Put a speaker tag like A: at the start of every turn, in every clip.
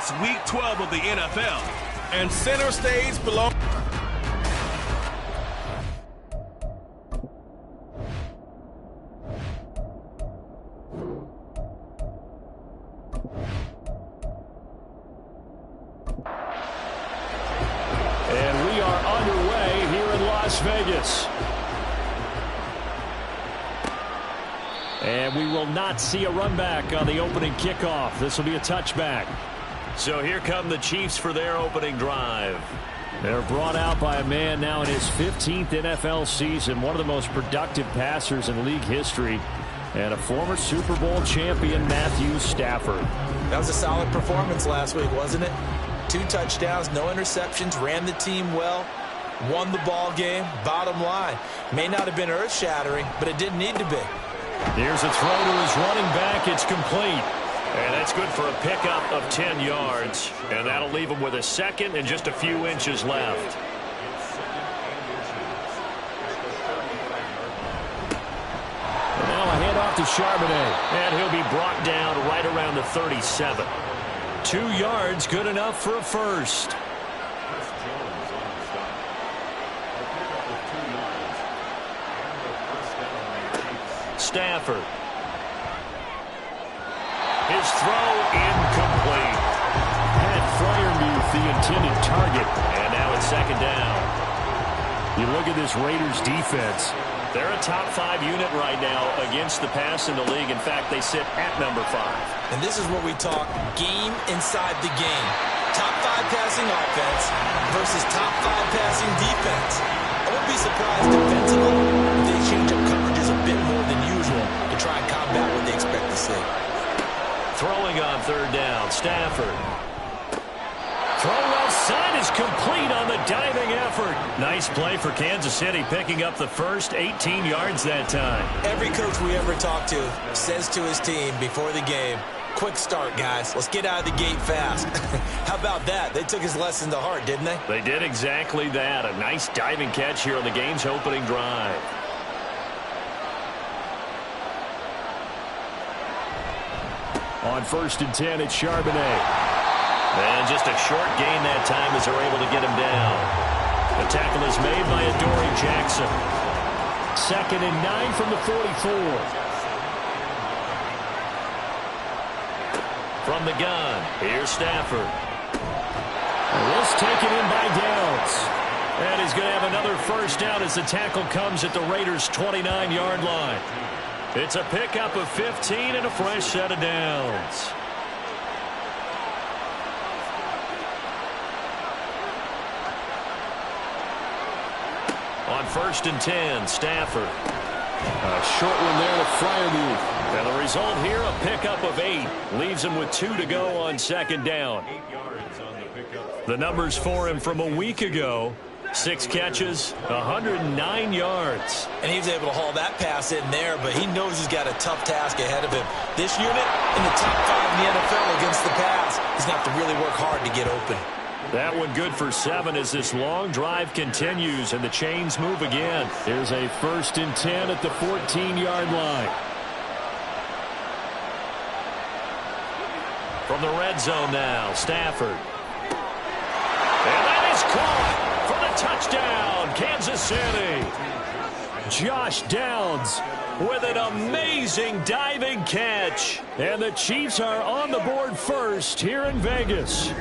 A: It's Week 12 of the NFL, and center stage belongs.
B: And we are underway here in Las Vegas. And we will not see a run back on the opening kickoff. This will be a touchback.
C: So here come the Chiefs for their opening drive.
B: They're brought out by a man now in his 15th NFL season, one of the most productive passers in league history, and a former Super Bowl champion, Matthew Stafford.
D: That was a solid performance last week, wasn't it? 2 touchdowns, no interceptions, ran the team well, won the ball game. Bottom line, may not have been earth-shattering, but it didn't need to be.
B: Here's a throw to his running back. It's complete.
C: And that's good for a pickup of 10 yards. And that'll leave him with a second and just a few inches left.
B: And now a handoff to Charbonnet.
C: And he'll be brought down right around the 37.
B: 2 yards, good enough for a first.
C: Stafford. His throw incomplete.
B: Pat Freiermuth, the intended target.
C: And now it's second down.
B: You look at this Raiders defense.
C: They're a top 5 unit right now against the pass in the league. In fact, they sit at number 5.
D: And this is where we talk game inside the game. Top 5 passing offense versus top 5 passing defense. I wouldn't be surprised defensively if they change up coverages a bit more than usual to try and combat what they expect to see.
C: Throwing on third down, Stafford. Throw outside is complete on the diving effort. Nice play for Kansas City, picking up the first 18 yards that time.
D: Every coach we ever talk to says to his team before the game, quick start, guys. Let's get out of the gate fast. How about that? They took his lesson to heart, didn't they?
C: They did exactly that. A nice diving catch here on the game's opening drive.
B: On 1st and 10, it's Charbonnet.
C: And just a short gain that time as they're able to get him down. The tackle is made by Adoree Jackson.
B: 2nd and 9 from the 44.
C: From the gun, here's Stafford.
B: This taken in by Downs.
C: And he's going to have another first down as the tackle comes at the Raiders' 29-yard line. It's a pickup of 15 and a fresh set of downs. On 1st and 10, Stafford.
B: A short one there to Freiermuth.
C: And the result here, a pickup of 8. Leaves him with 2 to go on 2nd down. The numbers for him from a week ago. 6 catches, 109 yards.
D: And he was able to haul that pass in there, but he knows he's got a tough task ahead of him. This unit in the top 5 in the NFL against the pass. He's going to have to really work hard to get open.
C: That one good for 7 as this long drive continues and the chains move again.
B: Here's a 1st and 10 at the 14-yard line.
C: From the red zone now, Stafford. And that is caught for the touchdown, Kansas City.
B: Josh Downs with an amazing diving catch. And the Chiefs are on the board first here in Vegas.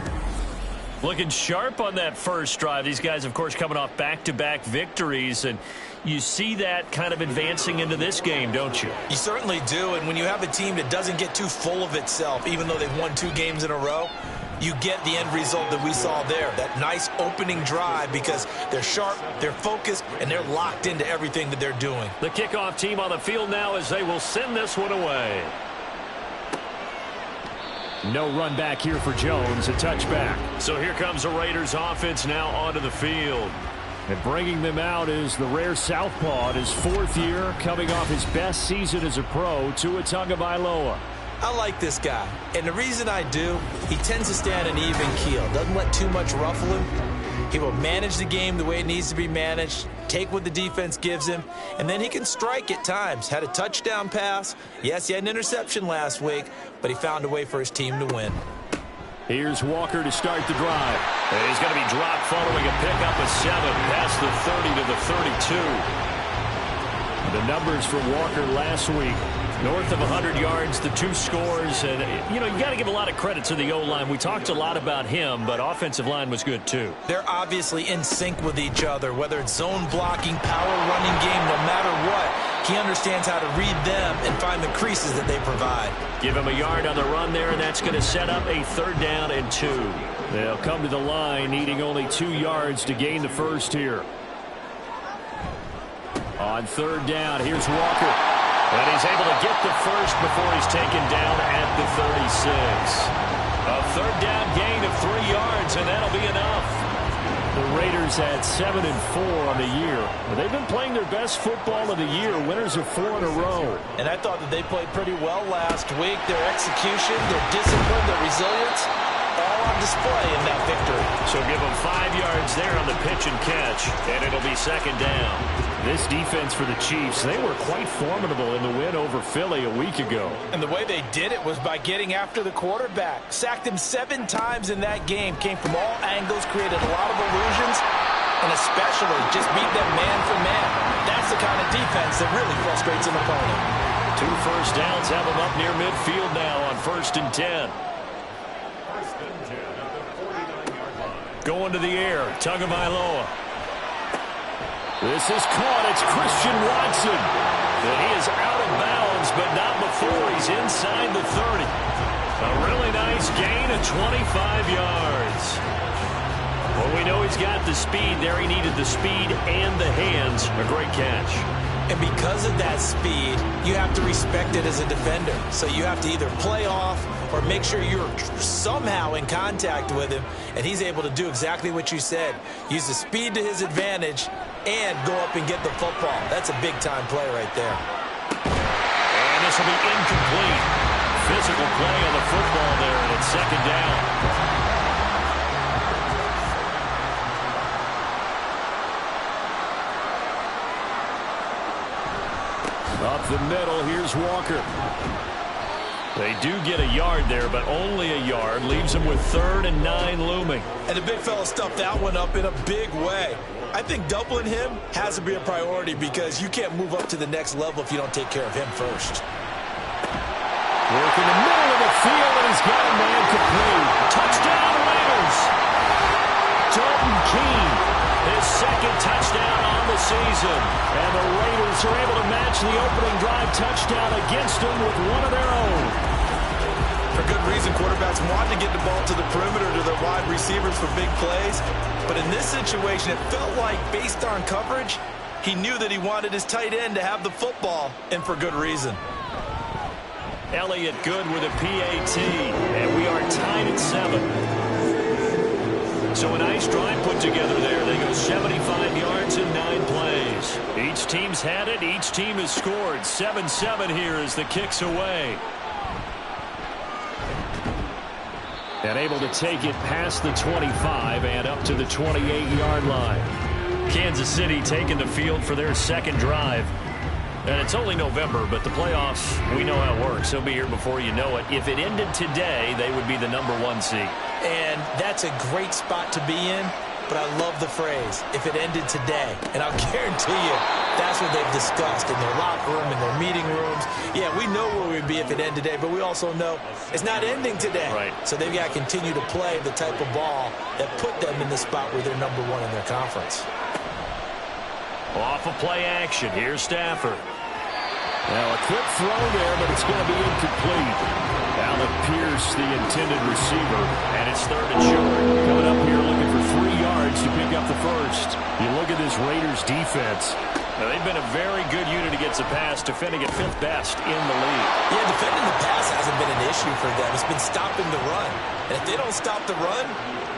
C: Looking sharp on that first drive. These guys, of course, coming off back-to-back victories, and you see that kind of advancing into this game, don't you?
D: You certainly do, and when you have a team that doesn't get too full of itself, even though they've won 2 games in a row, you get the end result that we saw there, that nice opening drive, because they're sharp, they're focused, and they're locked into everything that they're doing.
C: The kickoff team on the field now as they will send this one away.
B: No run back here for Jones, a touchback.
C: So here comes the Raiders offense now onto the field.
B: And bringing them out is the rare southpaw in his 4th year, coming off his best season as a pro, Tua Tagovailoa.
D: I like this guy, and the reason I do, he tends to stay on an even keel, doesn't let too much ruffle him. He will manage the game the way it needs to be managed, take what the defense gives him, and then he can strike at times. Had a touchdown pass. Yes, he had an interception last week, but he found a way for his team to win.
B: Here's Walker to start the drive.
C: And he's going to be dropped following a pickup of 7 past the 30 to the 32.
B: The numbers for Walker last week.
C: North of 100 yards, the 2 scores. And, you got to give a lot of credit to the O-line. We talked a lot about him, but offensive line was good, too.
D: They're obviously in sync with each other, whether it's zone blocking, power running game, no matter what. He understands how to read them and find the creases that they provide.
C: Give him a yard on the run there, and that's going to set up a 3rd down and 2.
B: They'll come to the line, needing only 2 yards to gain the first here. On 3rd down, here's Walker.
C: And he's able to get the first before he's taken down at the 36. A 3rd down gain of 3 yards, and that'll be enough.
B: The Raiders had 7-4 on the year. They've been playing their best football of the year, winners of 4 in a row.
D: And I thought that they played pretty well last week. Their execution, their discipline, their resilience, all on display in that victory.
C: So give them 5 yards there on the pitch and catch, and it'll be 2nd down.
B: This defense for the Chiefs, they were quite formidable in the win over Philly a week ago.
D: And the way they did it was by getting after the quarterback. Sacked him 7 times in that game. Came from all angles, created a lot of illusions, and especially just beat them man for man. That's the kind of defense that really frustrates an opponent.
C: 2 first downs have them up near midfield now on 1st and 10. Going to the air, Tagovailoa.
B: This is caught. It's Christian Watson.
C: And he is out of bounds, but not before he's inside the 30. A really nice gain of 25 yards. Well, we know he's got the speed there. He needed the speed and the hands. A great catch.
D: And because of that speed, you have to respect it as a defender. So you have to either play off or make sure you're somehow in contact with him. And he's able to do exactly what you said. Use the speed to his advantage and go up and get the football. That's a big-time play right there.
C: And this will be incomplete. Physical play on the football there, and it's 2nd down.
B: Up the middle, here's Walker.
C: They do get a yard there, but only a yard. Leaves them with 3rd and 9 looming.
D: And the big fella stuffed that one up in a big way. I think doubling him has to be a priority because you can't move up to the next level if you don't take care of him first.
B: Work in the middle of the field, and he's got a man complete.
C: Touchdown, Raiders! Dalton Keene, his 2nd touchdown on the season.
B: And the Raiders are able to match the opening drive touchdown against him with one of their own.
D: For good reason, quarterbacks want to get the ball to the perimeter to their wide receivers for big plays. But in this situation, it felt like, based on coverage, he knew that he wanted his tight end to have the football, and for good reason.
C: Elliott good with a PAT, and we are tied at 7. So a nice drive put together there. They go 75 yards in 9 plays. Each team's had it. Each team has scored. 7-7 here as the kick's away.
B: And able to take it past the 25 and up to the 28-yard line.
C: Kansas City taking the field for their 2nd drive. And it's only November, but the playoffs, we know how it works. They'll be here before you know it. If it ended today, they would be the number 1 seed.
D: And that's a great spot to be in, but I love the phrase, if it ended today. And I'll guarantee you, that's what they've discussed in their locker room, in their meeting rooms. Yeah, we know where we'd be if it ended today, but we also know it's not ending today.
C: Right.
D: So they've got to continue to play the type of ball that put them in the spot where they're number 1 in their conference.
C: Off of play action. Here's Stafford.
B: Now a quick throw there, but it's going to be incomplete. Alec Pierce, the intended receiver,
C: and it's 3rd and short.
B: Coming up here looking for 3 yards to pick up the first. You look at this Raiders defense.
C: Now, they've been a very good unit against the pass, defending at 5th best in the league.
D: Yeah, defending the pass hasn't been an issue for them. It's been stopping the run. And if they don't stop the run,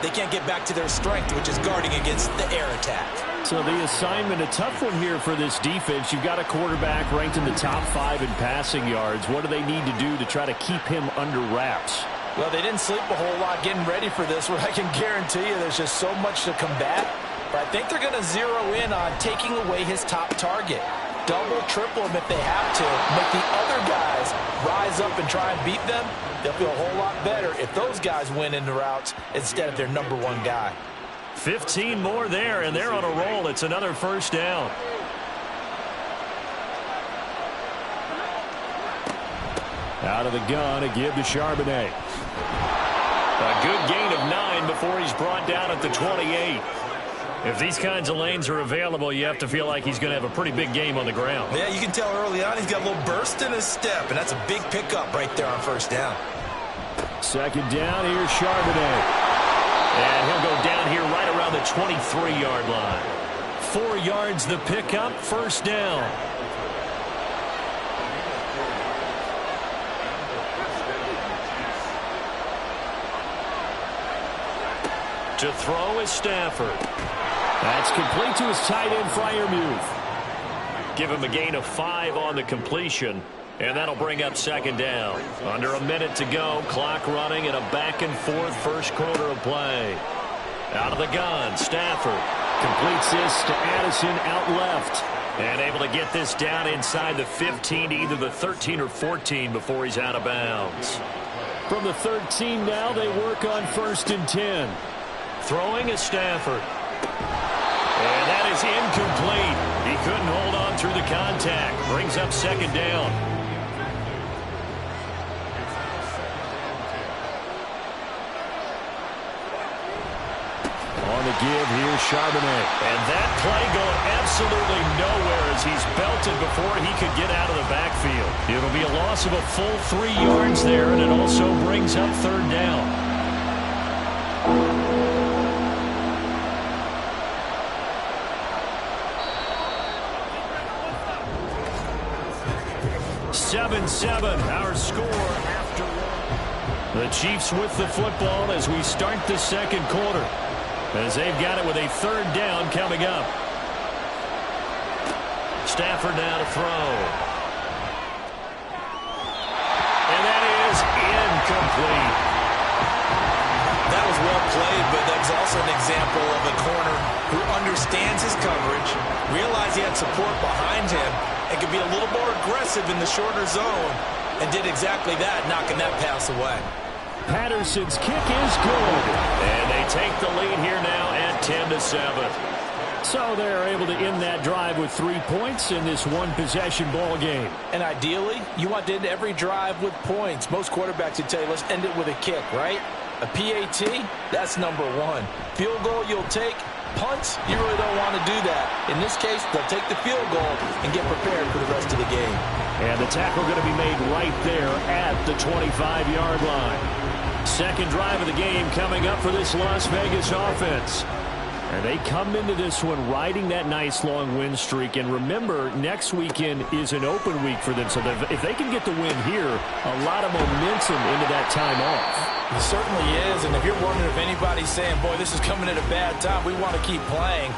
D: they can't get back to their strength, which is guarding against the air attack.
B: So the assignment, a tough one here for this defense. You've got a quarterback ranked in the top 5 in passing yards. What do they need to do to try to keep him under wraps?
D: Well, they didn't sleep a whole lot getting ready for this one. I can guarantee you there's just so much to combat. But I think they're going to zero in on taking away his top target. double, triple them if they have to, make the other guys rise up and try and beat them, they'll feel a whole lot better if those guys win in the routes instead of their number one guy.
C: 15 more there, and they're on a roll. It's another first down.
B: Out of the gun, a give to Charbonnet.
C: A good gain of 9 before he's brought down at the 28. If these kinds of lanes are available, you have to feel like he's going to have a pretty big game on the ground.
D: Yeah, you can tell early on he's got a little burst in his step, and that's a big pickup right there on first down.
B: Second down, here's Charbonnet.
C: And he'll go down here right around the 23-yard line. 4 yards the pickup, first down. To throw is Stafford.
B: That's complete to his tight end, Freiermuth.
C: Give him a gain of 5 on the completion, and that'll bring up second down. Under a minute to go, clock running, and a back-and-forth first quarter of play. Out of the gun, Stafford.
B: Completes this to Addison out left.
C: And able to get this down inside the 15 to either the 13 or 14 before he's out of bounds.
B: From the 13 now, they work on 1st and 10.
C: Throwing is Stafford. And that is incomplete. He couldn't hold on through the contact. Brings up second down.
B: On the give, here's Charbonnet.
C: And that play going absolutely nowhere as he's belted before he could get out of the backfield. It'll be a loss of a full 3 yards there, and it also brings up third down. 7-7, our score after one. The Chiefs with the football as we start the second quarter, as they've got it with a third down coming up. Stafford now to throw. And that is incomplete.
D: That was well played, but that was also an example of a corner who understands his coverage, realized he had support behind him, and could be a little more aggressive in the shorter zone, and did exactly that, knocking that pass away.
B: Patterson's kick is good.
C: And they take the lead here now at 10-7.
B: So they're able to end that drive with 3 points in this one-possession ball game.
D: And ideally, you want to end every drive with points. Most quarterbacks would tell you, let's end it with a kick, right? A PAT, that's number 1. Field goal you'll take. Punts, you really don't want to do that. In this case, they'll take the field goal and get prepared for the rest of the game.
B: And the tackle going to be made right there at the 25-yard line. Second drive of the game coming up for this Las Vegas offense. And they come into this one riding that nice long win streak. And remember, next weekend is an open week for them. So if they can get the win here, a lot of momentum into that time off.
D: It certainly is. And if you're wondering if anybody's saying, boy, this is coming at a bad time, we want to keep playing,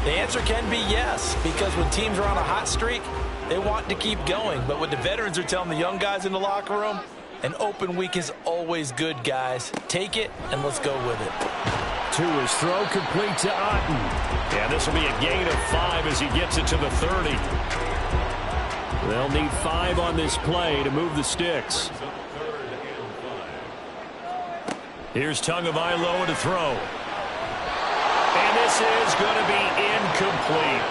D: the answer can be yes. Because when teams are on a hot streak, they want to keep going. But what the veterans are telling the young guys in the locker room, an open week is always good, guys. Take it, and let's go with it.
B: To his throw, complete to Otten.
C: Yeah, this will be a gain of 5 as he gets it to the 30.
B: They'll need 5 on this play to move the sticks.
C: Here's Tagovailoa to throw. And this is going to be incomplete.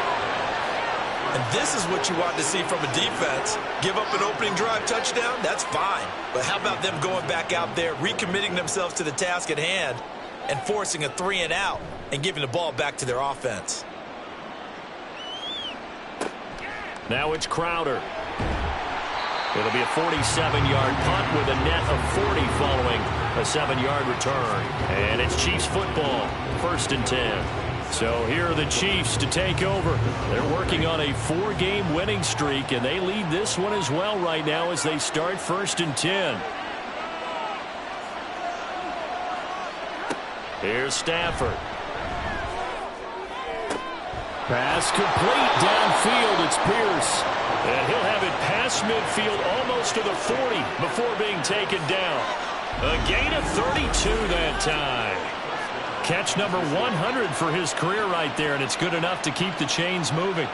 D: And this is what you want to see from a defense. Give up an opening drive touchdown, that's fine. But how about them going back out there, recommitting themselves to the task at hand, and forcing a 3-and-out and giving the ball back to their offense.
C: Now it's Crowder. It'll be a 47-yard punt with a net of 40 following a 7-yard return. And it's Chiefs football, 1st and 10. So here are the Chiefs to take over. They're working on a 4-game winning streak, and they lead this one as well right now as they start 1st and 10. Here's Stafford.
B: Pass complete downfield. It's Pierce.
C: And he'll have it past midfield almost to the 40 before being taken down. A gain of 32 that time. Catch number 100 for his career right there, and it's good enough to keep the chains moving.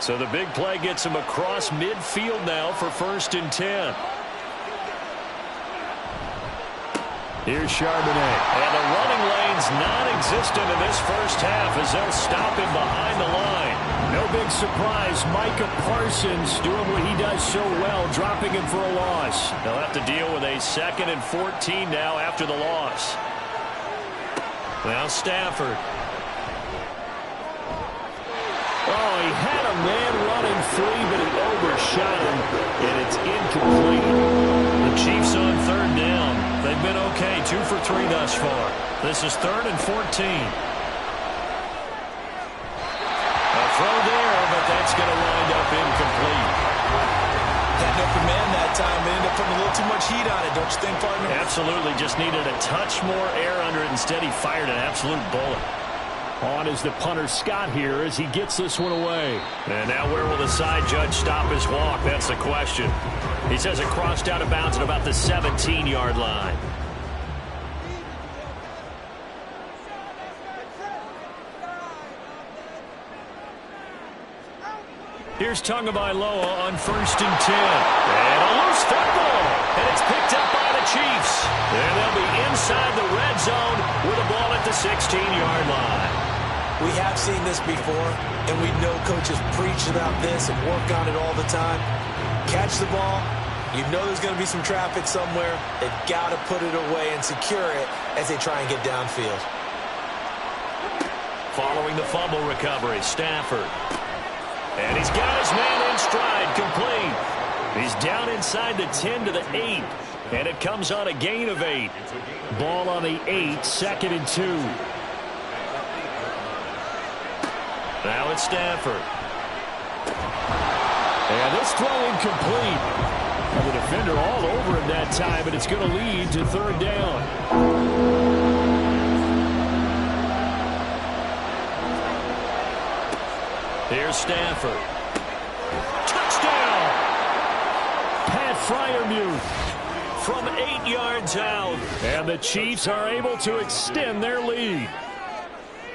C: So the big play gets him across midfield now for 1st and 10. Here's Charbonnet. And the running lane's non-existent in this first half as they'll stop him behind the line.
B: No big surprise. Micah Parsons doing what he does so well, dropping him for a loss.
C: They'll have to deal with a 2nd and 14 now after the loss. Now Stafford.
B: Oh, he had a man running free, but he overshot him, and it's incomplete.
C: The Chiefs on 3rd down. They've been okay, 2 for 3 thus far. This is 3rd and 14. A throw there, but that's going to wind up incomplete.
D: Had no command that time. They ended up putting a little too much heat on it, don't you think, partner?
C: Absolutely. Just needed a touch more air under it. Instead, he fired an absolute bullet.
B: On is the punter Scott here as he gets this one away.
C: And now where will the side judge stop his walk? That's the question. He says it crossed out of bounds at about the 17-yard line. Here's Tagovailoa on 1st and 10. And a loose football. And it's picked up by the Chiefs. And they'll be inside the red zone with a ball at the 16-yard line.
D: We have seen this before, and we know coaches preach about this and work on it all the time. Catch the ball. You know there's going to be some traffic somewhere. They've got to put it away and secure it as they try and get downfield.
C: Following the fumble recovery, Stafford. And he's got his man in stride, complete. He's down inside the 10 to the 8. And it comes on a gain of 8.
B: Ball on the 8, 2nd and 2.
C: Now it's Stafford.
B: And this throw incomplete. And the defender all over him that time, but it's going to lead to 3rd down.
C: Here's Stafford. Touchdown!
B: Pat Freiermuth
C: from 8 yards out.
B: And the Chiefs are able to extend their lead.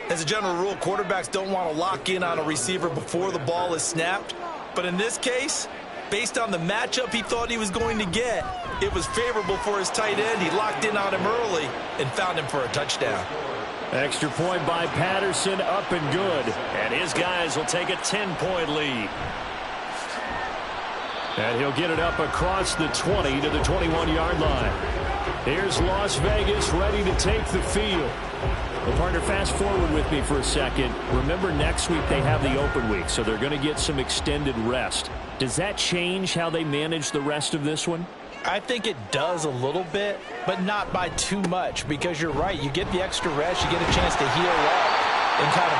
D: As a general rule, quarterbacks don't want to lock in on a receiver before the ball is snapped. But in this case, based on the matchup he thought he was going to get, it was favorable for his tight end. He locked in on him early and found him for a touchdown.
B: Extra point by Patterson, up and good.
C: And his guys will take a 10-point lead.
B: And he'll get it up across the 20 to the 21-yard line. Here's Las Vegas ready to take the field. Well, partner, fast forward with me for a second. Remember, next week they have the open week, so they're going to get some extended rest. Does that change how they manage the rest of this one?
E: I think it does a little bit, but not by too much, because you're right. You get the extra rest, you get a chance to heal up and kind of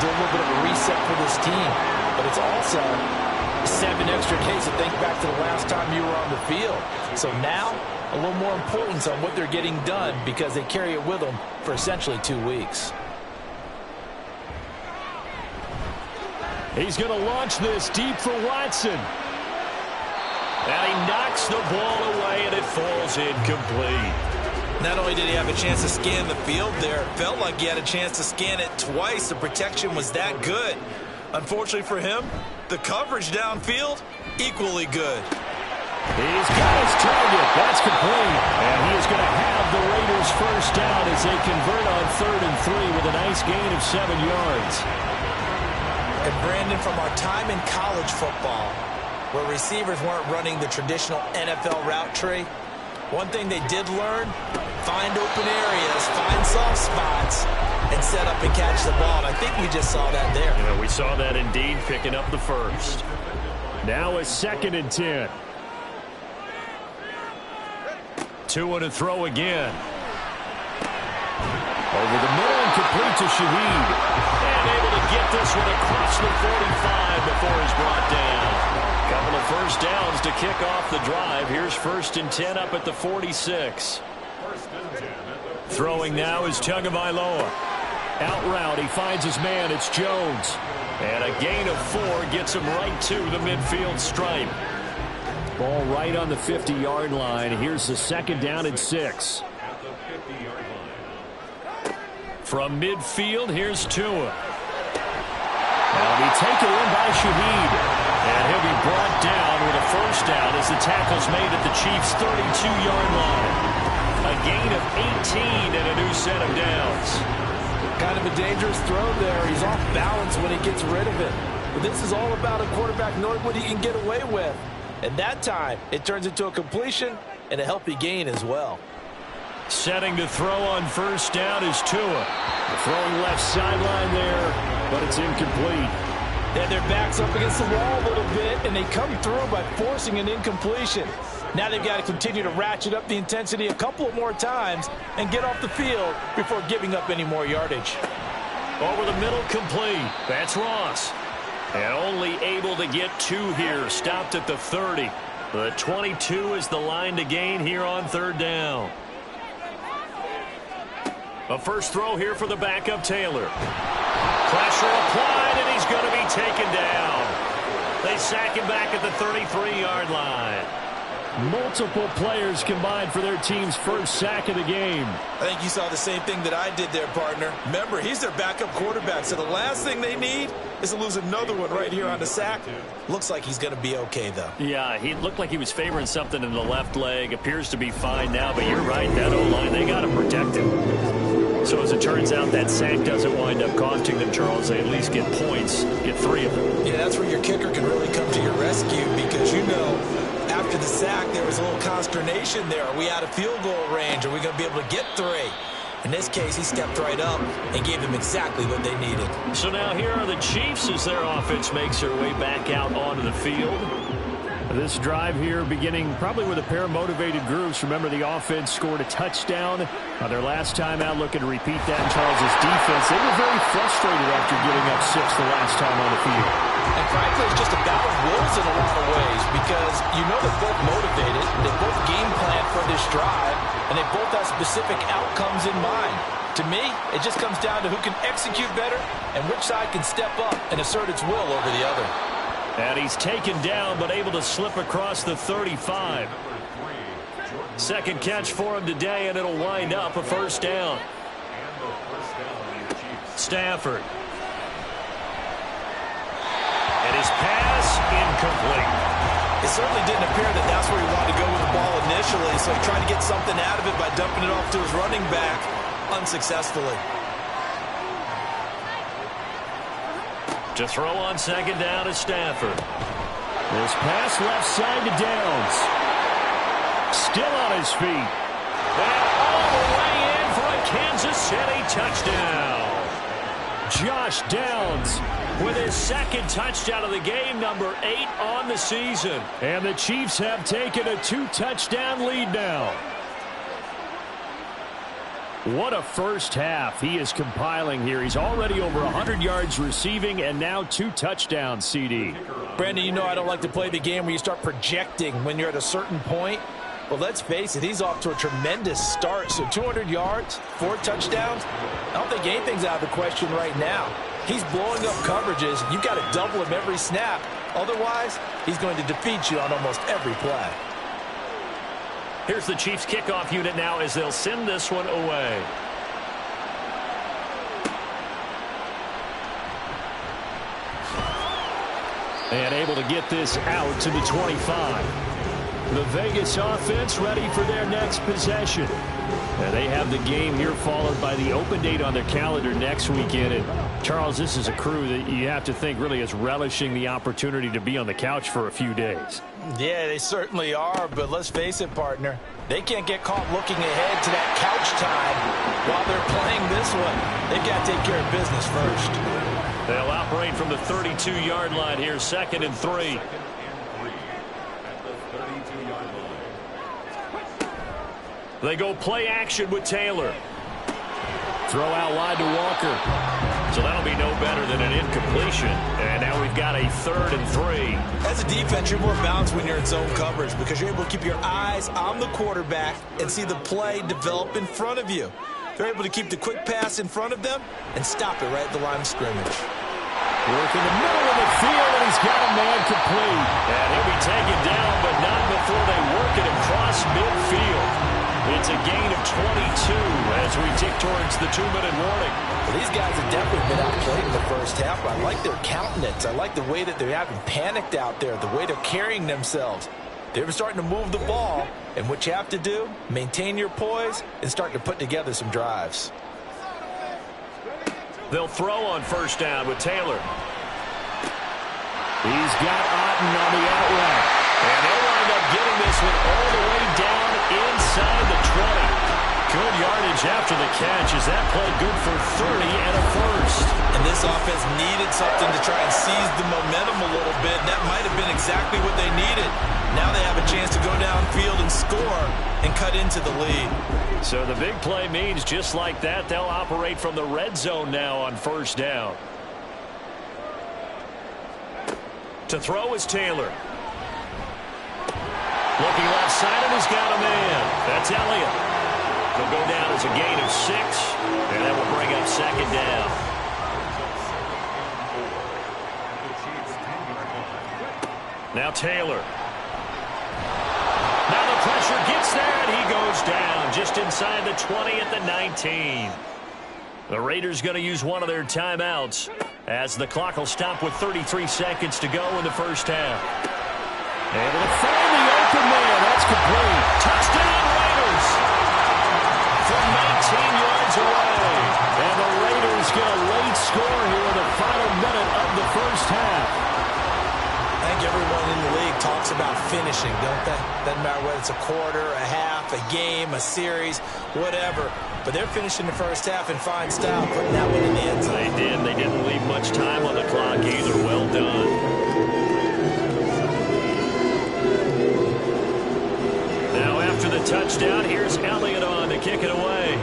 E: do a little bit of a reset for this team. But it's also 7 extra days to think back to the last time you were on the field. So now, a little more importance on what they're getting done because they carry it with them for essentially 2 weeks.
B: He's going to launch this deep for Watson.
C: And he knocks the ball away, and it falls incomplete.
D: Not only did he have a chance to scan the field there, it felt like he had a chance to scan it twice. The protection was that good. Unfortunately for him, the coverage downfield, equally good.
B: He's got his target. That's complete. And he is going to have the Raiders first down as they convert on 3rd and 3 with a nice gain of 7 yards.
D: And Brandon, from our time in college football, where receivers weren't running the traditional NFL route tree, one thing they did learn, find open areas, find soft spots, and set up and catch the ball. And I think we just saw that there.
C: Yeah, we saw that indeed, picking up the first.
B: Now a 2nd and 10.
C: 2 and a throw again.
B: Over the middle and complete to Shaheed.
C: And able to get this one across the 45 before he's brought down. Couple of first downs to kick off the drive. Here's 1st and 10 up at the 46. Throwing now is Tagovailoa.
B: Out route, he finds his man. It's Jones.
C: And a gain of 4 gets him right to the midfield stripe.
B: Ball right on the 50-yard line. Here's the 2nd down and 6.
C: From midfield, here's Tua.
B: That'll be taken in by Shaheed. And he'll be brought down with a first down as the tackle's made at the Chiefs' 32-yard line. A gain of 18 and a new set of downs.
E: Kind of a dangerous throw there. He's off balance when he gets rid of it. But this is all about a quarterback knowing what he can get away with. And that time, it turns into a completion and a healthy gain as well.
B: Setting to throw on first down is Tua. Throwing left sideline there, but it's incomplete.
E: And their back's up against the wall a little bit, and they come through by forcing an incompletion. Now they've got to continue to ratchet up the intensity a couple more times and get off the field before giving up any more yardage.
B: Over the middle, complete. That's Ross. And only able to get 2 here. Stopped at the 30. The 22 is the line to gain here on third down. A first throw here for the backup, Taylor. Pressure applied, and he's going to be taken down. They sack him back at the 33-yard line. Multiple players combined for their team's first sack of the game.
D: I think you saw the same thing that I did there, partner. Remember, he's their backup quarterback, so the last thing they need is to lose another one right here on the sack. Looks like he's going to be okay, though.
B: Yeah, he looked like he was favoring something in the left leg. Appears to be fine now, but you're right, that O-line, they got to protect him. So as it turns out, that sack doesn't wind up costing them, Charles. They at least get points, get 3 of them.
D: Yeah, that's where your kicker can really come to your rescue because, you know, after the sack, there was a little consternation there. Are we out of field goal range? Are we going to be able to get 3? In this case, he stepped right up and gave them exactly what they needed.
B: So now here are the Chiefs as their offense makes their way back out onto the field. This drive here beginning probably with a pair of motivated groups. Remember, the offense scored a touchdown on their last time out. Looking to repeat that in Charles' defense. They were very frustrated after giving up 6 the last time on the field.
E: And frankly, it's just a battle of wills in a lot of ways because you know they're both motivated, they both game plan for this drive, and they both have specific outcomes in mind. To me, it just comes down to who can execute better and which side can step up and assert its will over the other.
B: And he's taken down but able to slip across the 35. Second catch for him today, and it'll wind up a first down. Stafford. And his pass incomplete.
D: It certainly didn't appear that that's where he wanted to go with the ball initially, so he tried to get something out of it by dumping it off to his running back unsuccessfully.
B: To throw on second down is Stafford. This pass left side to Downs. Still on his feet. And all the way in for a Kansas City touchdown. Josh Downs with his second touchdown of the game, number 8 on the season. And the Chiefs have taken a 2-touchdown lead now. What a first half he is compiling here. He's already over 100 yards receiving and now 2 touchdowns, CD.
E: Brandon, you know I don't like to play the game where you start projecting when you're at a certain point. Well, let's face it, he's off to a tremendous start. So 200 yards, 4 touchdowns. I don't think anything's out of the question right now. He's blowing up coverages. You've got to double him every snap. Otherwise, he's going to defeat you on almost every play.
B: Here's the Chiefs kickoff unit now as they'll send this one away. And able to get this out to the 25. The Vegas offense ready for their next possession. And they have the game here followed by the open date on their calendar next weekend. And Charles, this is a crew that you have to think really is relishing the opportunity to be on the couch for a few days.
E: Yeah, they certainly are, but let's face it, partner. They can't get caught looking ahead to that couch time while they're playing this one. They've got to take care of business first.
B: They'll operate from the 32-yard line here, 2nd and 3. They go play action with Taylor. Throw out wide to Walker. So that'll be no better than an incompletion. And now we've got a 3rd and 3.
D: As a defense, you're more balanced when you're in zone coverage because you're able to keep your eyes on the quarterback and see the play develop in front of you. They're able to keep the quick pass in front of them and stop it right at the line of scrimmage.
B: Work in the middle of the field, and he's got a man complete. And he'll be taken down, but not before they work it across midfield. It's a gain of 22 as
C: as we tick towards the 2-minute warning.
E: Well, these guys have definitely been outplayed in the first half. I like their countenance. I like the way that they haven't panicked out there, the way they're carrying themselves. They're starting to move the ball, and what you have to do, maintain your poise and start to put together some drives.
C: They'll throw on first down with Taylor.
B: He's got Otton on the out route.
C: And they'll wind up getting this one all the way down inside the 20. Good yardage after the catch as that play good for 30 and a first.
D: And this offense needed something to try and seize the momentum a little bit, and that might have been exactly what they needed. Now they have a chance to go downfield and score and cut into the lead.
C: So the big play means just like that, they'll operate from the red zone now on first down. To throw is Taylor. Looking left side, and he's got a man. That's Elliott. He'll go down as a gain of 6, and that will bring up second down. Now Taylor. Now the pressure gets there, and he goes down just inside the 20 at the 19. The Raiders going to use one of their timeouts as the clock will stop with 33 seconds to go in the first half.
B: Able to find the open man. That's complete.
C: Touchdown Raiders from 19 yards away.
B: And the Raiders get a late score here in the final minute of the first half.
D: I think everyone in the league talks about finishing, don't they? Doesn't matter whether it's a quarter, a half, a game, a series, whatever. But they're finishing the first half in fine style, putting that one in the end zone.
C: They did. They didn't leave much time on the clock either. Well done. Now after the touchdown, here's Elliott on to kick it away.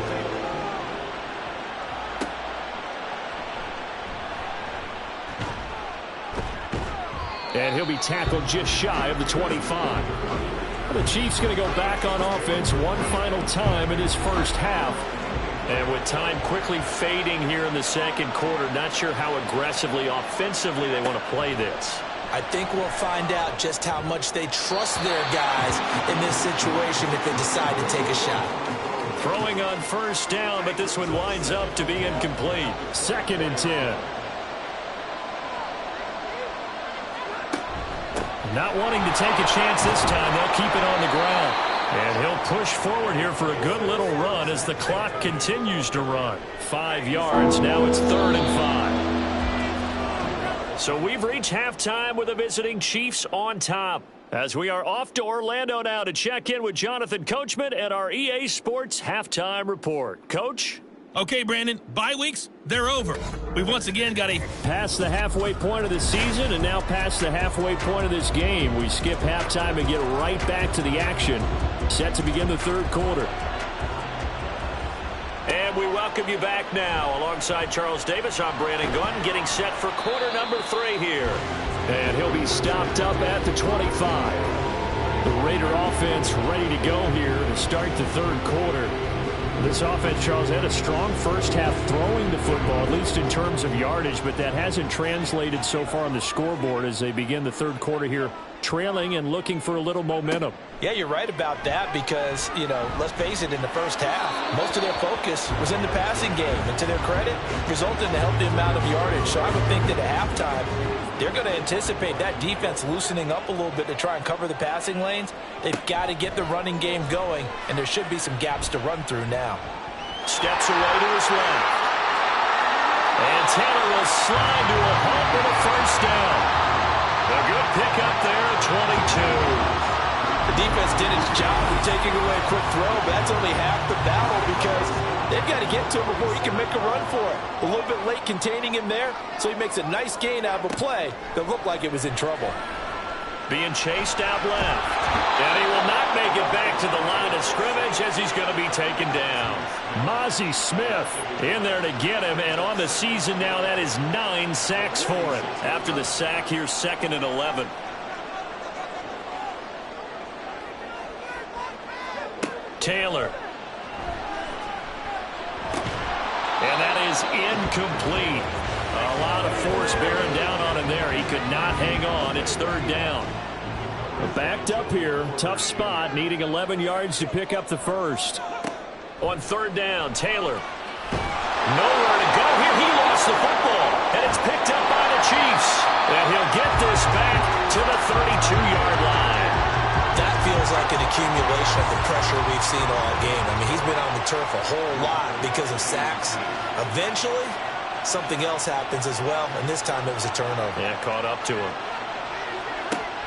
B: And he'll be tackled just shy of the 25. The Chiefs going to go back on offense one final time in his first half.
C: And with time quickly fading here in the second quarter, not sure how aggressively, offensively they want to play this.
D: I think we'll find out just how much they trust their guys in this situation if they decide to take a shot.
C: Throwing on first down, but this one winds up to be incomplete.
B: 2nd and 10. Not wanting to take a chance this time, they'll keep it on the ground.
C: And he'll push forward here for a good little run as the clock continues to run. 5 yards, now it's 3rd and 5. So we've reached halftime with the visiting Chiefs on top. As we are off to Orlando now to check in with Jonathan Coachman and our EA Sports Halftime Report. Coach?
A: Okay, Brandon, bye weeks, they're over. We've once again got a
B: past the halfway point of the season and now past the halfway point of this game. We skip halftime and get right back to the action. Set to begin the third quarter.
C: And we welcome you back now. Alongside Charles Davis, I'm Brandon Gunn, getting set for quarter number 3 here.
B: And he'll be stopped up at the 25. The Raider offense ready to go here to start the third quarter. This offense, Charles, had a strong first half throwing the football, at least in terms of yardage, but that hasn't translated so far on the scoreboard as they begin the third quarter here, trailing and looking for a little momentum.
E: Yeah, you're right about that because, let's face it, in the first half, most of their focus was in the passing game. And to their credit, resulted in a healthy amount of yardage. So I would think that at halftime, they're going to anticipate that defense loosening up a little bit to try and cover the passing lanes. They've got to get the running game going, and there should be some gaps to run through now.
C: Steps away to his left. And Taylor will slide to a halt with a first down. A good pickup there at 22.
E: The defense did its job of taking away a quick throw, but that's only half the battle because they've got to get to him before he can make a run for it. A little bit late containing him there, so he makes a nice gain out of a play that looked like it was in trouble.
C: Being chased out left. And he will not make it back to the line of scrimmage as he's going to be taken down.
B: Mazi Smith
C: in there to get him, and on the season now, that is 9 sacks for him. After the sack here, 2nd and 11. Taylor. And that is incomplete. A lot of force bearing down on him there. He could not hang on. It's 3rd down.
B: Backed up here. Tough spot. Needing 11 yards to pick up the first.
C: On third down, Taylor. Nowhere to go here. He lost the football, and it's picked up by the Chiefs. And he'll get this back to the 32-yard line.
D: That feels like an accumulation of the pressure we've seen all game. I mean, he's been on the turf a whole lot because of sacks. Eventually, something else happens as well, and this time it was a turnover.
C: Yeah, caught up to him.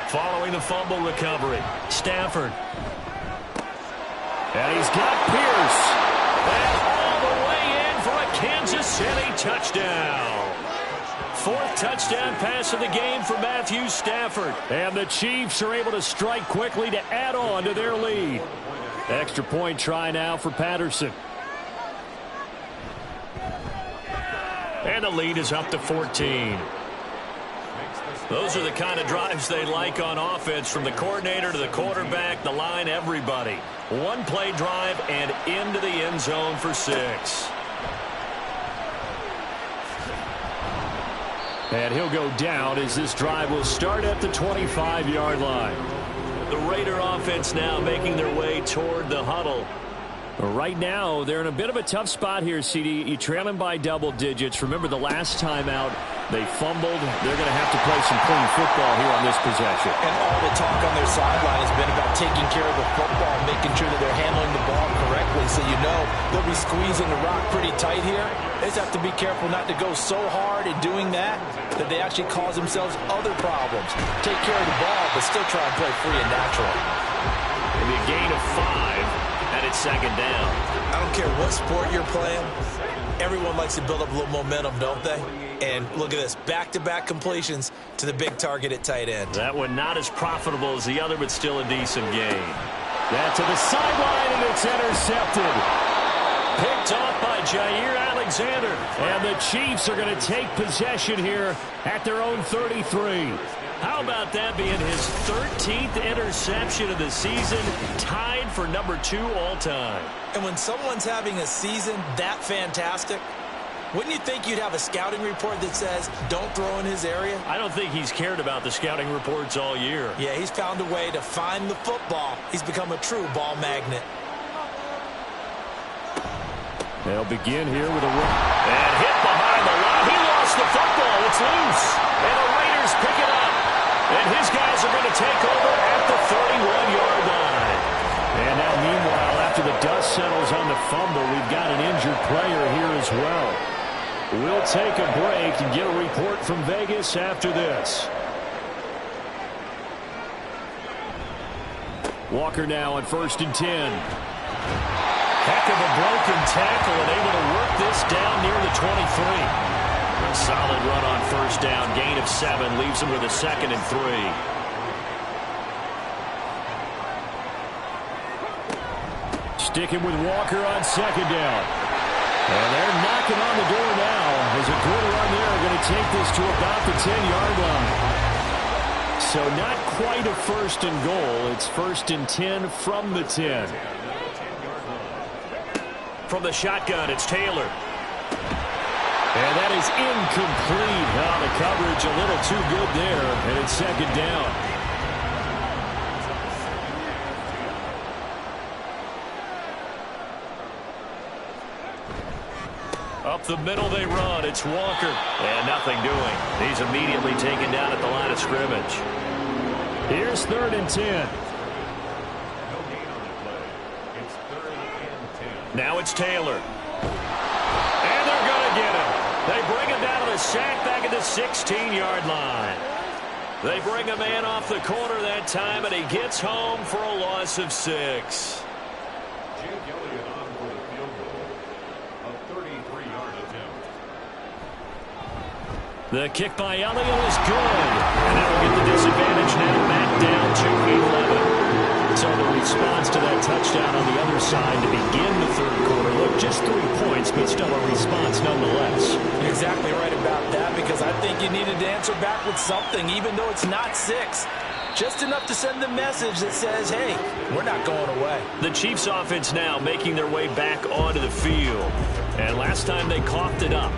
C: Following the fumble recovery, Stafford. And he's got Pierce. And all the way in for a Kansas City touchdown. Fourth touchdown pass of the game for Matthew Stafford. And the Chiefs are able to strike quickly to add on to their lead. Extra point try now for Patterson. And the lead is up to 14. Those are the kind of drives they like on offense, from the coordinator to the quarterback, the line, everybody. One play drive and into the end zone for 6. And he'll go down as this drive will start at the 25-yard line. The Raider offense now making their way toward the huddle. Right now, they're in a bit of a tough spot here, CD. You trail them by double digits. Remember, the last time out, they fumbled. They're going to have to play some clean football here on this possession.
E: And all the talk on their sideline has been about taking care of the football, making sure that they're handling the ball correctly. So you know they'll be squeezing the rock pretty tight here. They just have to be careful not to go so hard in doing that they actually cause themselves other problems. Take care of the ball, but still try and play free and natural.
C: Maybe a gain of 5. And it's second down.
D: I don't care what sport you're playing. Everyone likes to build up a little momentum, don't they? And look at this. Back-to-back completions to the big target at tight end.
C: That one not as profitable as the other, but still a decent gain. That to the sideline, and it's intercepted. Picked off by Jair Alexander. And the Chiefs are going to take possession here at their own 33. How about that being his 13th interception of the season, tied for number 2 all-time?
D: And when someone's having a season that fantastic, wouldn't you think you'd have a scouting report that says, don't throw in his area?
C: I don't think he's cared about the scouting reports all year.
D: Yeah, he's found a way to find the football. He's become a true ball magnet.
B: They'll begin here with a run.
C: And hit behind the line. He lost the football. It's loose. And the Raiders pick it up. And his guys are going to take over at the 31-yard line. And now, meanwhile, after the dust settles on the fumble, we've got an injured player here as well. We'll take a break and get a report from Vegas after this. Walker now on 1st and 10. Heck of a broken tackle and able to work this down near the 23. A solid run on 1st down. Gain of 7 leaves him with a 2nd and 3.
B: Sticking with Walker on 2nd down. And they're knocking on the door now. There's a good run there. Going to take this to about the 10-yard line. So not quite a 1st and goal. It's 1st and 10 from the 10.
C: From the shotgun, it's Taylor.
B: And that is incomplete. Oh, the coverage a little too good there, and it's 2nd down.
C: Up the middle they run. It's Walker. And nothing doing. He's immediately taken down at the line of scrimmage.
B: Here's 3rd and 10.
C: Now it's Taylor. And they're going to get him. They bring him down to the sack back at the 16-yard line. They bring a man off the corner that time, and he gets home for a loss of 6. The kick by Elliott is good. And that'll get the disadvantage now back down to 11. So the response to that touchdown on the other side to begin the 3rd quarter. Look, just 3 points, but still a response nonetheless.
E: You're exactly right about that, because I think you needed to answer back with something, even though it's not 6. Just enough to send the message that says, hey, we're not going away.
C: The Chiefs offense now making their way back onto the field. And last time they coughed it up,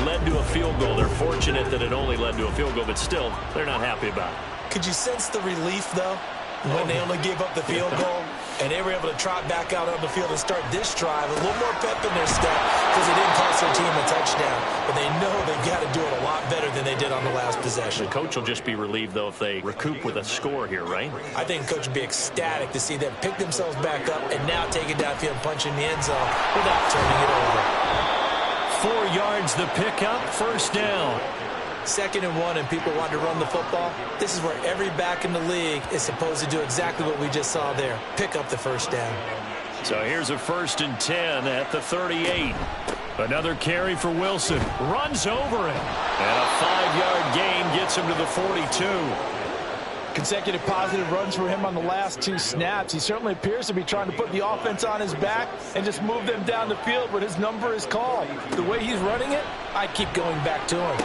C: led to a field goal. They're fortunate that it only led to a field goal, but still, they're not happy about it.
D: Could you sense the relief, though, when they only gave up the field goal? And they were able to trot back out on the field and start this drive. A little more pep in their step because they didn't cost their team a touchdown. But they know they've got to do it a lot better than they did on the last possession.
C: The coach will just be relieved, though, if they recoup with a score here, right?
D: I think the coach would be ecstatic to see them pick themselves back up and now take it downfield and punch in the end zone without turning it over.
C: 4 yards the pickup, first down.
D: 2nd and 1 and people want to run the football. This is where every back in the league is supposed to do exactly what we just saw there. Pick up the first down.
C: So here's a 1st and 10 at the 38. Another carry for Wilson. Runs over him. And a 5-yard gain gets him to the 42.
E: Consecutive positive runs for him on the last 2 snaps. He certainly appears to be trying to put the offense on his back and just move them down the field when his number is called. The way he's running it, I keep going back to him.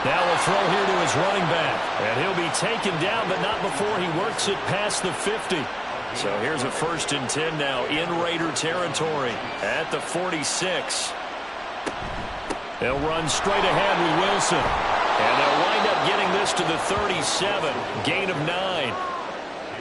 C: Now we'll throw here to his running back. And he'll be taken down, but not before he works it past the 50. So here's a 1st and 10 now in Raider territory at the 46. They'll run straight ahead with Wilson. And they'll wind up getting this to the 37. Gain of 9.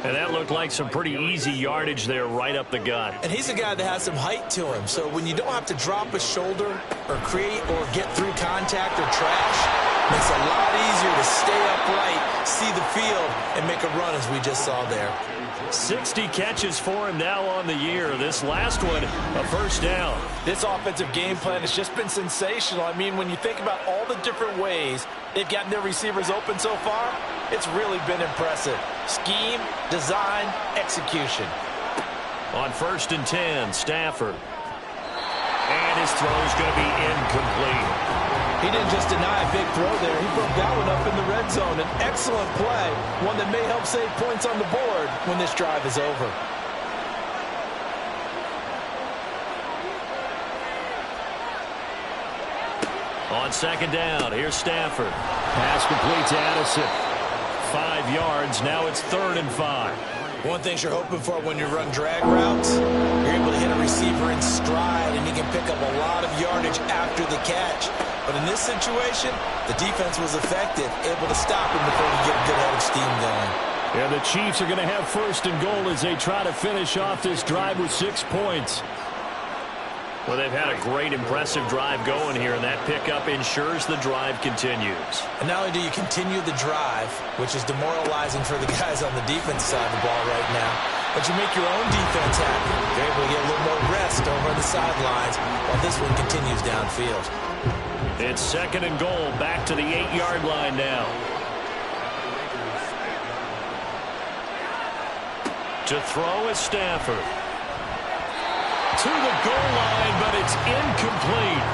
C: And that looked like some pretty easy yardage there right up the gut.
D: And he's a guy that has some height to him. So when you don't have to drop a shoulder or create or get through contact or trash, makes it a lot easier to stay upright, see the field, and make a run as we just saw there.
C: 60 catches for him now on the year. This last one, a first down.
E: This offensive game plan has just been sensational. I mean, when you think about all the different ways they've gotten their receivers open so far, it's really been impressive. Scheme, design, execution.
C: On 1st and 10, Stafford. And his throw's going to be incomplete.
E: He didn't just deny a big throw there. He broke that one up in the red zone. An excellent play, one that may help save points on the board when this drive is over.
C: On 2nd down, here's Stafford. Pass complete to Addison. 5 yards, now it's 3rd and 5.
D: One thing you're hoping for when you run drag routes, you're able to hit a receiver in stride, and he can pick up a lot of yardage after the catch. But in this situation, the defense was effective, able to stop him before he get a good head of steam going.
B: Yeah, the Chiefs are going to have 1st and goal as they try to finish off this drive with 6 points.
C: Well, they've had a great, impressive drive going here, and that pickup ensures the drive continues.
D: And not only do you continue the drive, which is demoralizing for the guys on the defense side of the ball right now, but you make your own defense happy. You're able to get a little more rest over on the sidelines while this one continues downfield.
C: It's 2nd and goal, back to the 8-yard line now. To throw is Stafford. To the goal line, but it's incomplete.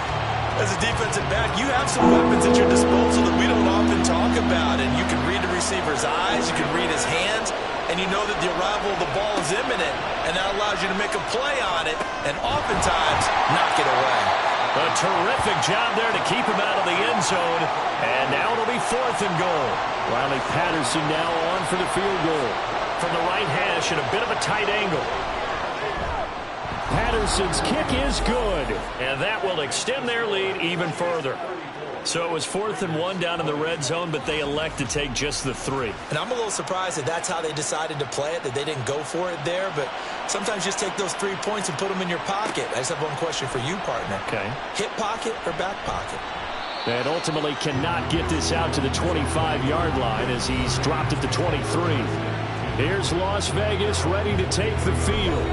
D: As a defensive back, you have some weapons at your disposal that we don't often talk about, and you can read the receiver's eyes, you can read his hands, and you know that the arrival of the ball is imminent, and that allows you to make a play on it, and oftentimes knock it away.
C: A terrific job there to keep him out of the end zone, and now it'll be 4th and goal.
B: Riley Patterson now on for the field goal.
C: From the right hash at a bit of a tight angle.
B: Patterson's kick is good.
C: And that will extend their lead even further. So it was 4th and 1 down in the red zone, but they elect to take just the 3.
D: And I'm a little surprised that that's how they decided to play it, that they didn't go for it there. But sometimes just take those 3 points and put them in your pocket. I just have one question for you, partner.
C: Okay.
D: Hip pocket or back pocket?
B: And ultimately cannot get this out to the 25-yard line as he's dropped at the 23. Here's Las Vegas ready to take the field.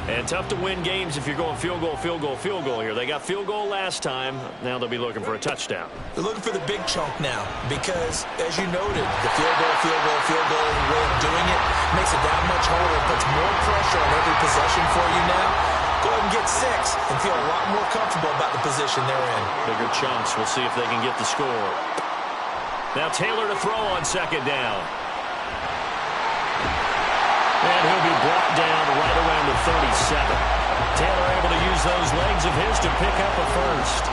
C: And tough to win games if you're going field goal, field goal, field goal here. They got field goal last time. Now they'll be looking for a touchdown.
D: They're looking for the big chunk now because, as you noted, the field goal, field goal, field goal, the way of doing it makes it that much harder. Puts more pressure on every possession for you now. Go ahead and get 6 and feel a lot more comfortable about the position they're in.
C: Bigger chunks. We'll see if they can get the score. Now Taylor to throw on 2nd down. And he'll be brought down right around the 37. Taylor able to use those legs of his to pick up a 1st.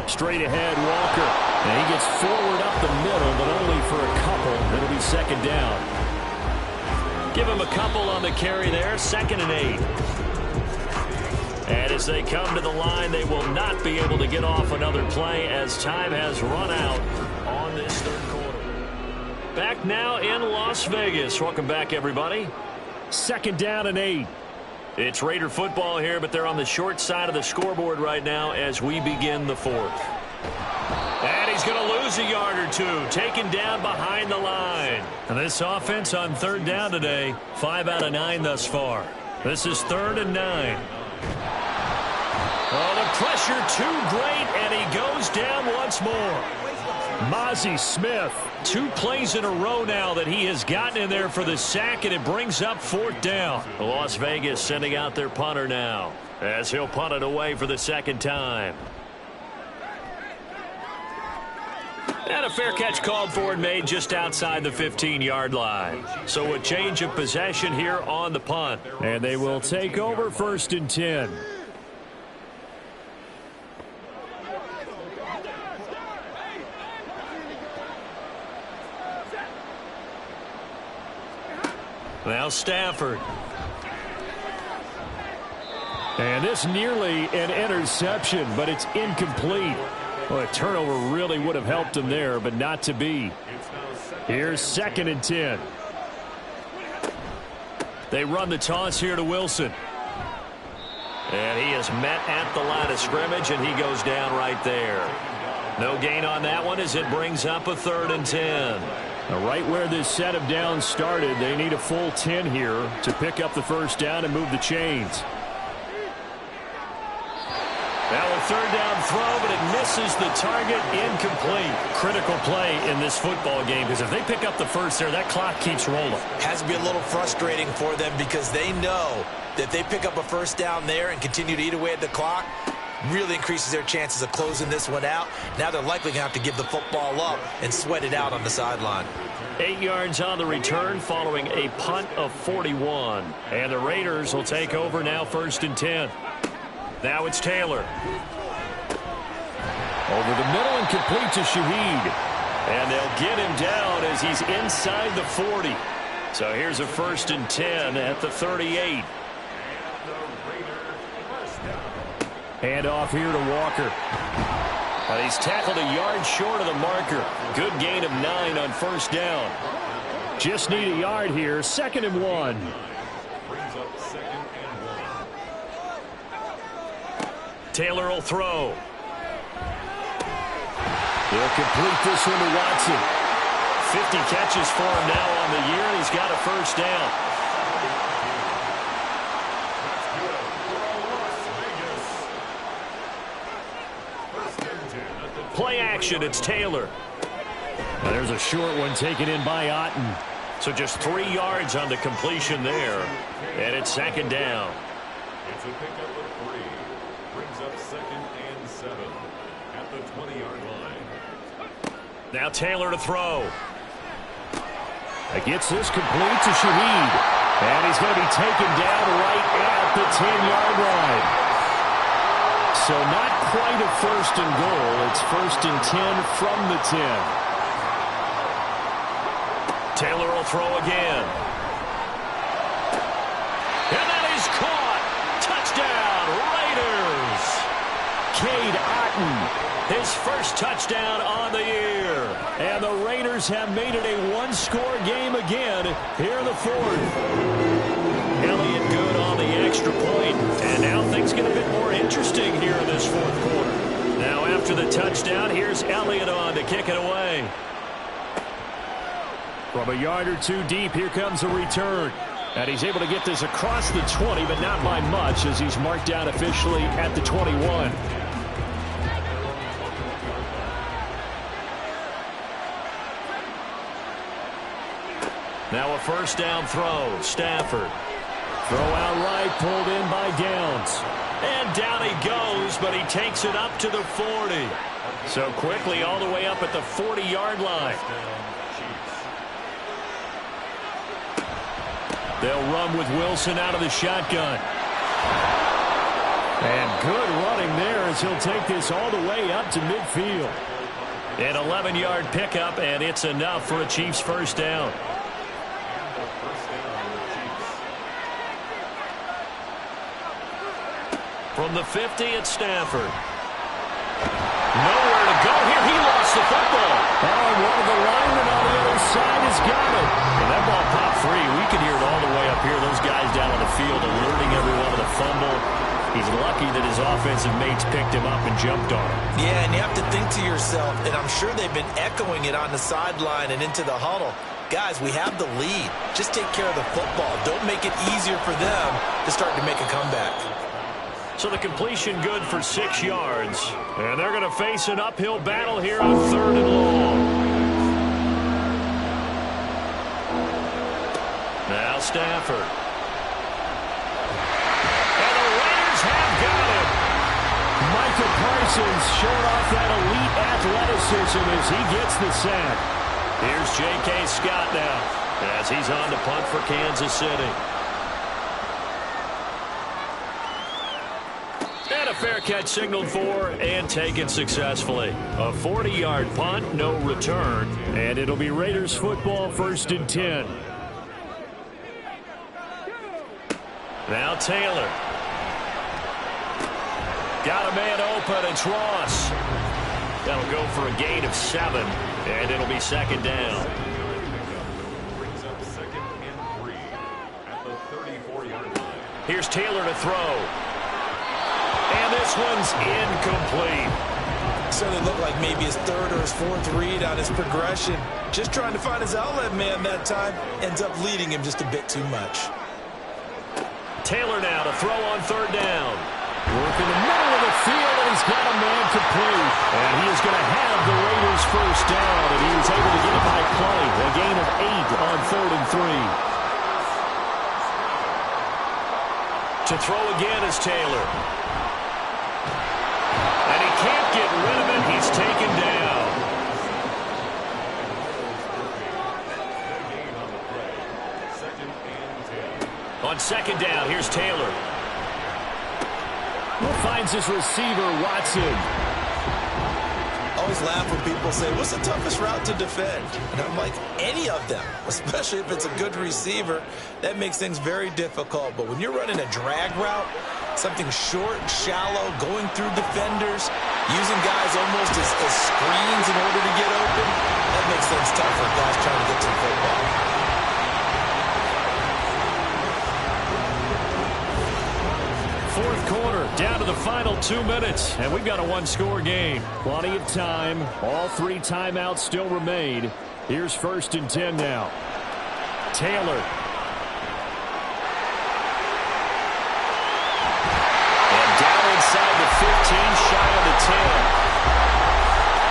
B: Straight ahead, Walker. And he gets forward up the middle, but only for a couple. It'll be 2nd down.
C: Give him a couple on the carry there. 2nd and 8. And as they come to the line, they will not be able to get off another play as time has run out on this third quarter. Back now in Las Vegas. Welcome back, everybody.
B: 2nd down and 8.
C: It's Raider football here, but they're on the short side of the scoreboard right now as we begin the 4th. And he's going to lose a yard or two, taken down behind the line. And this offense on 3rd down today, 5 out of 9 thus far. This is 3rd and 9. Oh, the pressure too great, and he goes down once more.
B: Mazi Smith.
C: 2 plays in a row now that he has gotten in there for the sack, and it brings up 4th down. Las Vegas sending out their punter now as he'll punt it away for the 2nd time. And a fair catch called for and made just outside the 15-yard line. So a change of possession here on the punt.
B: And they will take over 1st and 10.
C: Now Stafford.
B: And this nearly an interception, but it's incomplete. Well, a turnover really would have helped him there, but not to be. Here's 2nd and 10.
C: They run the toss here to Wilson. And he is met at the line of scrimmage, and he goes down right there. No gain on that one as it brings up a 3rd and 10.
B: Now, right where this set of downs started, they need a full 10 here to pick up the 1st down and move the chains.
C: Now a 3rd down throw, but it misses the target, incomplete. Critical play in this football game, because if they pick up the 1st there, that clock keeps rolling.
D: Has to be a little frustrating for them because they know that they pick up a 1st down there and continue to eat away at the clock, really increases their chances of closing this one out. Now they're likely going to have to give the football up and sweat it out on the sideline.
C: 8 yards on the return following a punt of 41. And the Raiders will take over now 1st and 10. Now it's Taylor.
B: Over the middle and complete to Shaheed.
C: And they'll get him down as he's inside the 40. So here's a 1st and 10 at the 38.
B: Hand off here to Walker.
C: He's tackled a yard short of the marker. Good gain of 9 on 1st down.
B: Just need a yard here. 2nd and 1.
C: Taylor will throw.
B: They'll complete this one to Watson.
C: 50 catches for him now on the year, and he's got a 1st down. Play action, it's Taylor.
B: Now there's a short one taken in by Otten.
C: So just 3 yards on the completion there, and it's 2nd down.
F: It's a pickup of 3. Brings up 2nd and 7 at the 20-yard line.
C: Now Taylor to throw.
B: Gets this complete to Shaheed. And he's going to be taken down right at the 10-yard line. So not quite a 1st and goal. It's 1st and 10 from the 10.
C: Taylor will throw again. And that is caught. Touchdown, Raiders.
B: Cade Otten.
C: His 1st touchdown on the year.
B: And the Raiders have made it a one-score game again here in the 4th.
C: Elliott good on the extra point. And now things get a bit more interesting here in this 4th quarter. Now after the touchdown, here's Elliott on to kick it away.
B: From a yard or 2 deep, here comes a return. And he's able to get this across the 20, but not by much as he's marked down officially at the 21.
C: Now a 1st down throw. Stafford.
B: Throw out right, pulled in by Downs.
C: And down he goes, but he takes it up to the 40. So quickly all the way up at the 40-yard line. They'll run with Wilson out of the shotgun.
B: And good running there as he'll take this all the way up to midfield.
C: An 11-yard pickup, and it's enough for a Chiefs 1st down. From the 50, it's Stafford. Nowhere to go here. He lost the football.
B: And one of the linemen on the other side has got it.
C: And that ball popped free. We can hear it all the way up here. Those guys down on the field alerting everyone of the fumble. He's lucky that his offensive mates picked him up and jumped on him.
D: Yeah, and you have to think to yourself, and I'm sure they've been echoing it on the sideline and into the huddle. Guys, we have the lead. Just take care of the football. Don't make it easier for them to start to make a comeback.
C: So the completion good for 6 yards. And they're going to face an uphill battle here on 3rd and long. Now Stafford. And the Raiders have got him.
B: Micah Parsons showing off that elite athleticism as he gets the sack.
C: Here's J.K. Scott now as he's on to punt for Kansas City. And a fair catch signaled for and taken successfully. A 40-yard punt, no return. And it'll be Raiders football, 1st and 10. Now Taylor. Got a man open. It's Ross. That'll go for a gain of 7. And it'll be 2nd down.
F: Brings up 2nd and 3 at the 34-yard line.
C: Here's Taylor to throw. And this one's incomplete.
D: So they look like maybe his 3rd or his 4th read on his progression. Just trying to find his outlet man that time. Ends up leading him just a bit too much.
C: Taylor now to throw on 3rd down.
B: Work in the middle of the field, and he's got a man complete. And he is going to have the Raiders 1st down, and he was able to get it by play. A gain of 8 on 3rd and 3.
C: To throw again is Taylor. And he can't get rid of it. He's taken down. On 2nd down, here's Taylor.
B: Finds his receiver, Watson.
D: Always laugh when people say, what's the toughest route to defend? And I'm like, any of them, especially if it's a good receiver. That makes things very difficult. But when you're running a drag route, something short, shallow, going through defenders, using guys almost as screens in order to get open, that makes things tough for guys trying to get to the football.
B: Fourth quarter, down to the final 2 minutes, and we've got a 1-score game. Plenty of time. All 3 timeouts still remain. Here's 1st and 10 now. Taylor.
C: And down inside the 15, shy of the 10.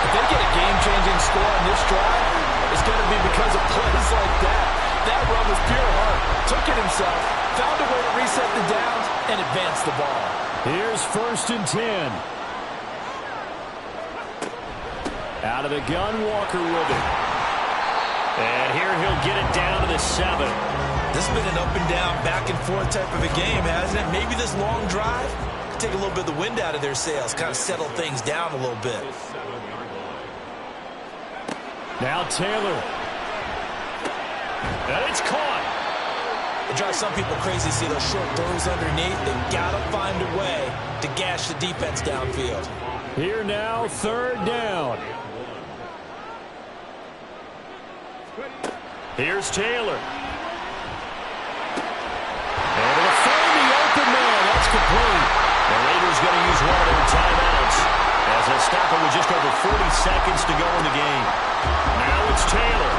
E: If they get a game-changing score on this drive, it's going to be because of plays like that. That run was pure heart. Took it himself, found a way to reset the downs, and advance the ball.
B: Here's 1st and 10. Out of the gun, Walker with it.
C: And here he'll get it down to the 7.
D: This has been an up and down, back and forth type of a game, hasn't it? Maybe this long drive could take a little bit of the wind out of their sails, kind of settle things down a little bit.
B: Now Taylor.
C: And it's caught.
D: It drives some people crazy to see those short throws underneath. They've got to find a way to gash the defense downfield.
B: Here now, 3rd down.
C: Here's Taylor.
B: And it'll find the open man. That's complete.
C: The Raiders going to use one of their timeouts as they stop it with just over 40 seconds to go in the game. Now it's Taylor.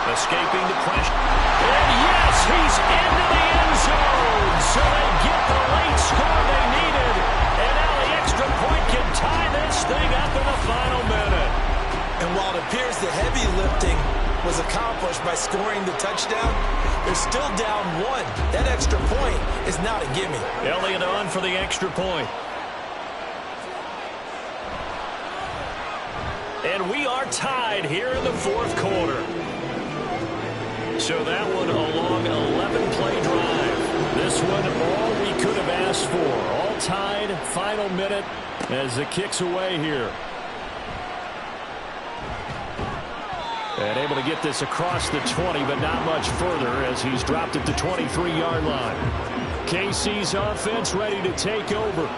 C: Escaping the pressure. And yes, he's into the end zone. So they get the late score they needed. And now the extra point can tie this thing up in the final minute.
D: And while it appears the heavy lifting was accomplished by scoring the touchdown, they're still down 1. That extra point is not a gimme.
C: Elliott on for the extra point. And we are tied here in the 4th quarter. So that one a long 11-play drive.
B: This one all we could have asked for. All tied, final minute as the kick's away here. And able to get this across the 20, but not much further as he's dropped at the 23-yard line. KC's offense ready to take over.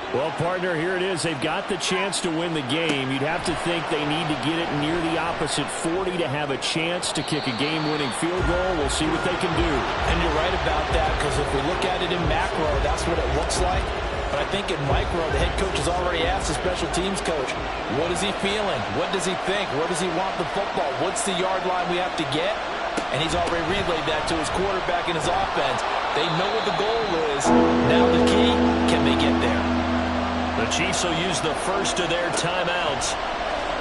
B: Well, partner, here it is. They've got the chance to win the game. You'd have to think they need to get it near the opposite 40 to have a chance to kick a game-winning field goal. We'll see what they can do.
E: And you're right about that, because if we look at it in macro, that's what it looks like. But I think in micro, the head coach has already asked the special teams coach, what is he feeling? What does he think? Where does he want the football? What's the yard line we have to get? And he's already relayed that to his quarterback and his offense. They know what the goal is. Now the key, can they get there?
C: The Chiefs will use the first of their timeouts.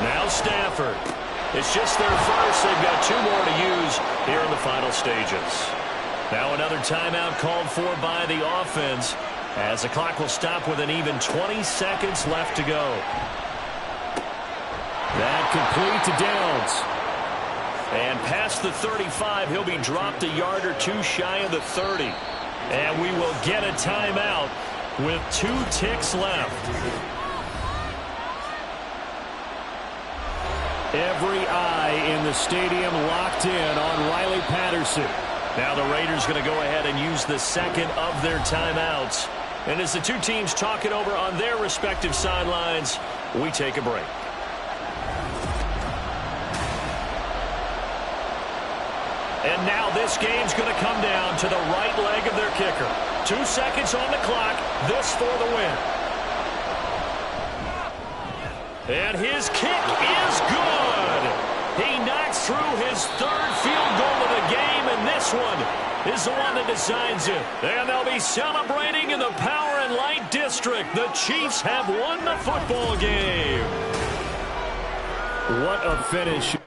C: Now Stafford. It's just their first. They've got 2 more to use here in the final stages. Now another timeout called for by the offense, as the clock will stop with an even 20 seconds left to go.
B: That complete to Downs.
C: And past the 35, he'll be dropped a yard or 2 shy of the 30. And we will get a timeout with 2 ticks left.
B: Every eye in the stadium locked in on Riley Patterson.
C: Now the Raiders going to go ahead and use the second of their timeouts. And as the 2 teams talk it over on their respective sidelines, we take a break. And now this game's going to come down to the right leg of their kicker. 2 seconds on the clock. This for the win. And his kick is good. He knocks through his 3rd field goal of the game, and this one is the one that decides it. And they'll be celebrating in the Power and Light District. The Chiefs have won the football game.
B: What a finish.